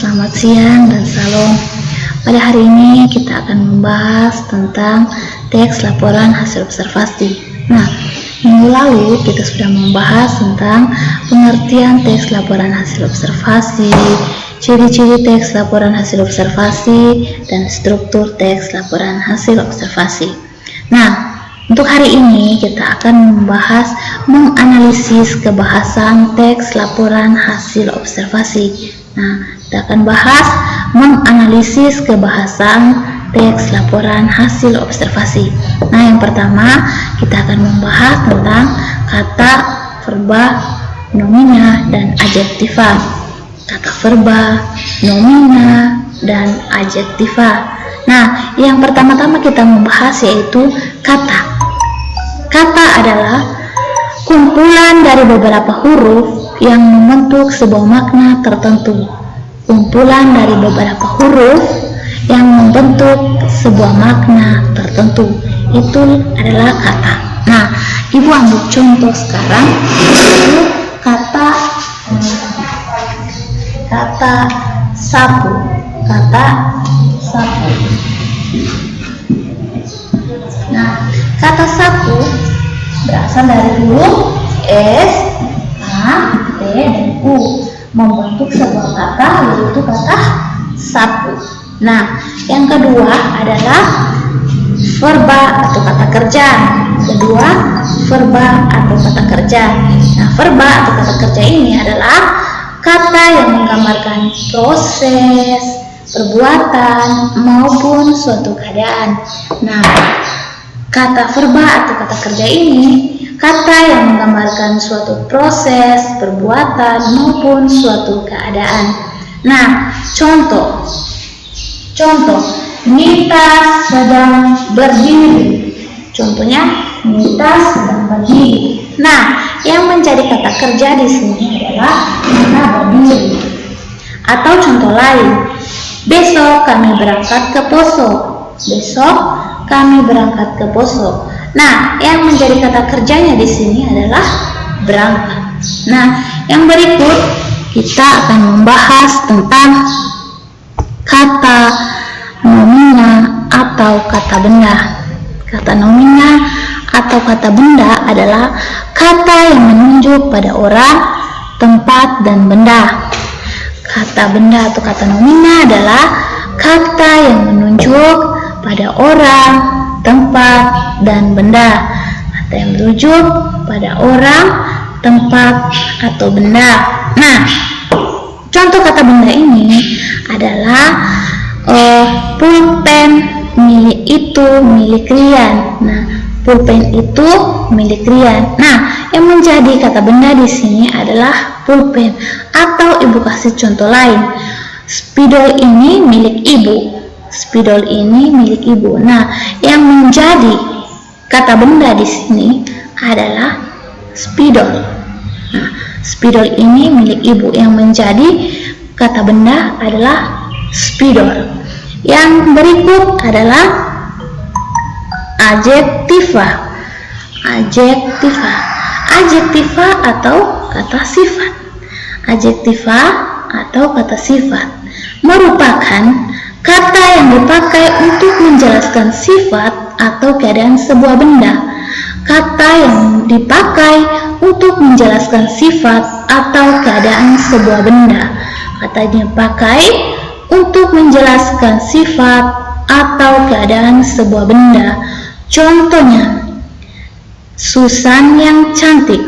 Selamat siang dan salam. Pada hari ini kita akan membahas tentang teks laporan hasil observasi. Nah, minggu lalu kita sudah membahas tentang pengertian teks laporan hasil observasi, ciri-ciri teks laporan hasil observasi, dan struktur teks laporan hasil observasi. Nah, untuk hari ini kita akan membahas menganalisis kebahasan teks laporan hasil observasi. Nah, kita akan bahas menganalisis kebahasan teks laporan hasil observasi. Nah, yang pertama kita akan membahas tentang kata, verba, nomina, dan adjektiva. Kata verba, nomina, dan adjektiva. Nah, yang pertama-tama kita membahas yaitu kata. Kata adalah kumpulan dari beberapa huruf yang membentuk sebuah makna tertentu. Kumpulan dari beberapa huruf yang membentuk sebuah makna tertentu. Itu adalah kata. Nah, Ibu ambil contoh sekarang yaitu kata sapu. Kata sapu. Nah, kata sapu berasal dari huruf S, A, T, dan U, membentuk sebuah kata yaitu kata sapu. Nah, yang kedua adalah verba atau kata kerja. Kedua, verba atau kata kerja. Nah, verba atau kata kerja ini adalah kata yang menggambarkan proses, perbuatan, maupun suatu keadaan. Nah, kata verba atau kata kerja ini kata yang menggambarkan suatu proses, perbuatan, maupun suatu keadaan. Nah, contoh, Nita sedang berdiri. Contohnya, Nita sedang berdiri. Nah, yang menjadi kata kerja di sini adalah Nita berdiri. Atau contoh lain, besok kami berangkat ke Poso. Besok kami berangkat ke Poso. Nah, yang menjadi kata kerjanya di sini adalah berangkat. Nah, yang berikut kita akan membahas tentang kata nomina atau kata benda. Kata nomina atau kata benda adalah kata yang menunjuk pada orang, tempat, dan benda. Kata benda atau kata nomina adalah kata yang menunjuk pada orang, tempat, dan benda. Kata yang merujuk pada orang, tempat, atau benda. Nah, contoh kata benda ini adalah pulpen milik Rian. Nah, pulpen itu milik Rian. Nah, yang menjadi kata benda di sini adalah pulpen. Atau Ibu kasih contoh lain. Spidol ini milik Ibu. Spidol ini milik Ibu. Nah, yang menjadi kata benda di sini adalah spidol. Nah, spidol ini milik Ibu. Yang menjadi kata benda adalah spidol. Yang berikut adalah adjektiva. Adjektiva. Adjektiva atau kata sifat. Adjektiva atau kata sifat merupakan kata yang dipakai untuk menjelaskan sifat atau keadaan sebuah benda. Kata yang dipakai untuk menjelaskan sifat atau keadaan sebuah benda. Kata yang dipakai untuk menjelaskan sifat atau keadaan sebuah benda. Contohnya, Susan yang cantik.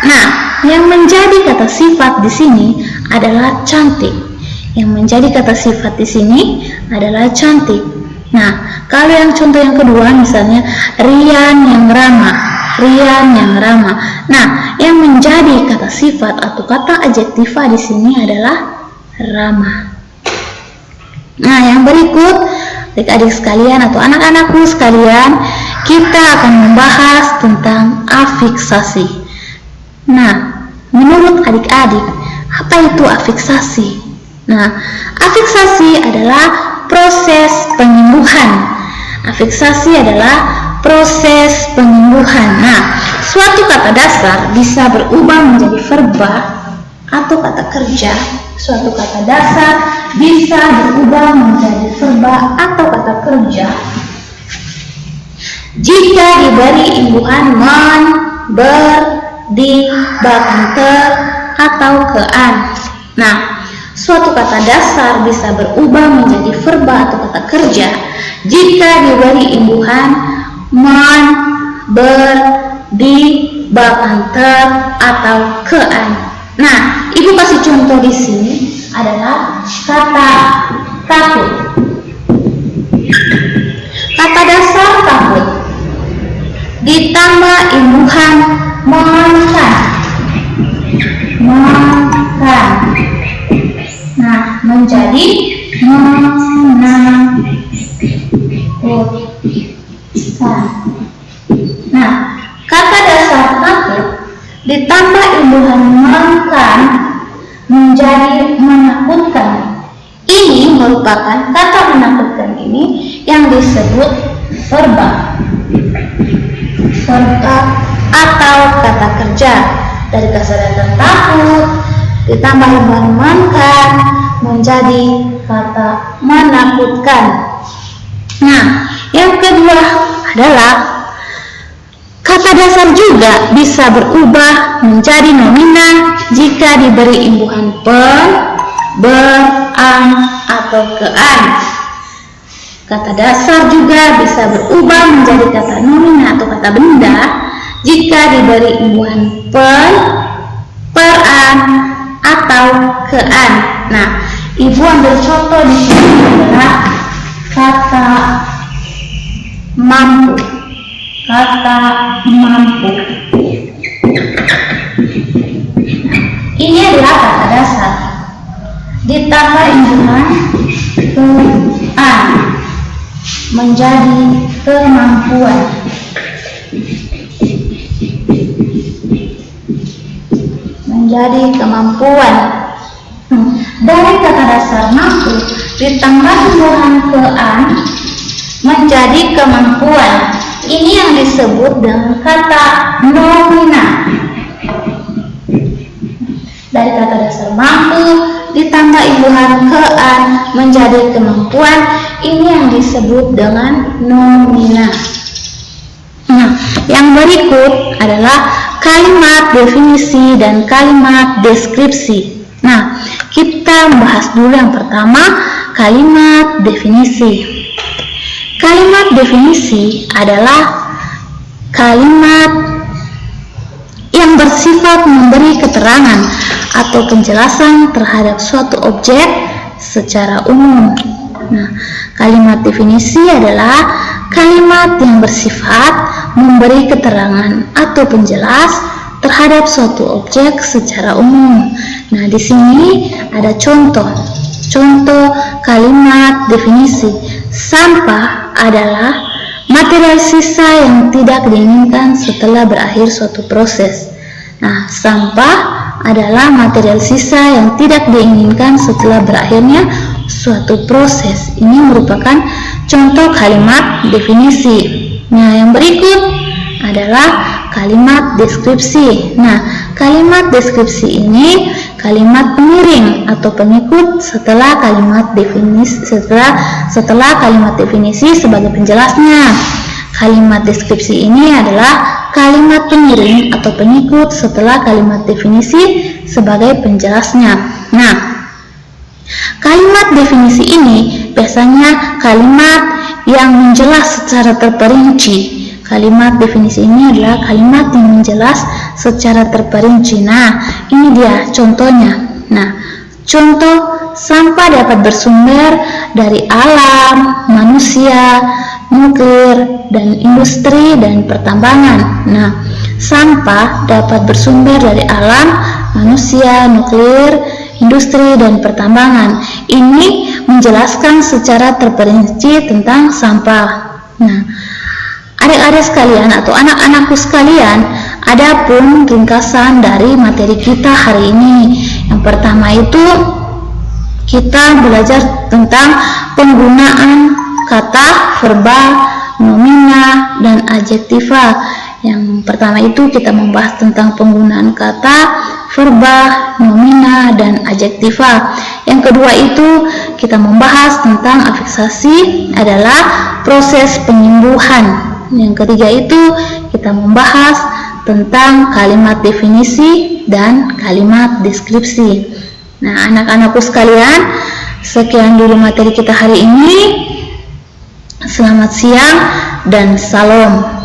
Nah, yang menjadi kata sifat di sini adalah cantik. Yang menjadi kata sifat di sini adalah cantik. Nah, kalau yang contoh yang kedua misalnya Rian yang ramah. Rian yang ramah. Nah, yang menjadi kata sifat atau kata adjektiva di sini adalah ramah. Nah, yang berikut adik-adik sekalian atau anak-anakku sekalian, kita akan membahas tentang afiksasi. Nah, menurut adik-adik, apa itu afiksasi? Nah, afiksasi adalah proses penyembuhan. Afiksasi adalah proses penyembuhan. Nah, suatu kata dasar bisa berubah menjadi verba atau kata kerja. Suatu kata dasar bisa berubah menjadi verba atau kata kerja jika diberi imbuhan men, ber, di, bahkan ter, atau kean. Nah, suatu kata dasar bisa berubah menjadi verba atau kata kerja jika diberi imbuhan men, ber, di, bahkan ter, atau kean. Nah, Ibu kasih contoh di sini adalah kata takut. Kata dasar takut ditambah imbuhan makan. Nah, menjadi menakutkan. Nah, kata dasar takut ditambah imbuhan makan menjadi menakutkan. Ini merupakan kata menakutkan ini yang disebut verba atau kata kerja. Dari kata takut ditambah imbuhan makan menjadi kata menakutkan. Nah, yang kedua adalah kata dasar juga bisa berubah menjadi nomina jika diberi imbuhan pen, ber, an, atau kean. Kata dasar juga bisa berubah menjadi kata nomina atau kata benda jika diberi imbuhan pen, peran, atau kean. Nah, Ibu ambil contoh di sini adalah kata mampu. Kata mampu. Ini adalah kata dasar ditambah imbuhan kean menjadi kemampuan. Menjadi kemampuan. Dari kata dasar mampu ditambah imbuhan kean menjadi kemampuan. Ini yang disebut dengan kata nomina. Dari kata dasar mampu ditambah imbuhan kean menjadi kemampuan. Ini yang disebut dengan nomina. Nah, yang berikut adalah kalimat definisi dan kalimat deskripsi. Nah, kita bahas dulu yang pertama, kalimat definisi. Kalimat definisi adalah kalimat yang bersifat memberi keterangan atau penjelasan terhadap suatu objek secara umum. Nah, kalimat definisi adalah kalimat yang bersifat memberi keterangan atau penjelas terhadap suatu objek secara umum. Nah, di sini ada contoh kalimat definisi. Sampah adalah material sisa yang tidak diinginkan setelah berakhir suatu proses. Nah, sampah adalah material sisa yang tidak diinginkan setelah berakhirnya suatu proses. Ini merupakan contoh kalimat definisi. Nah, yang berikut adalah kalimat deskripsi. Nah, kalimat deskripsi ini kalimat pengiring atau pengikut setelah kalimat definisi sebagai penjelasnya. Kalimat deskripsi ini adalah kalimat pengiring atau pengikut setelah kalimat definisi sebagai penjelasnya. Nah, kalimat definisi ini biasanya kalimat yang menjelas secara terperinci. Kalimat definisi ini adalah kalimat yang menjelas secara terperinci. Nah, ini dia contohnya. Nah, contoh sampah dapat bersumber dari alam, manusia, nuklir, dan industri dan pertambangan. Nah, sampah dapat bersumber dari alam, manusia, nuklir, industri, dan pertambangan. Ini menjelaskan secara terperinci tentang sampah. Nah, adik-adik sekalian atau anak-anakku sekalian, adapun ringkasan dari materi kita hari ini. Yang pertama itu kita belajar tentang penggunaan kata, verba, nomina, dan adjektiva. Yang pertama itu kita membahas tentang penggunaan kata, verba, nomina, dan adjektiva. Yang kedua itu kita membahas tentang afiksasi adalah proses penyembuhan. Yang ketiga itu kita membahas tentang kalimat definisi dan kalimat deskripsi. Nah, anak-anakku sekalian, sekian dulu materi kita hari ini. Selamat siang dan salam.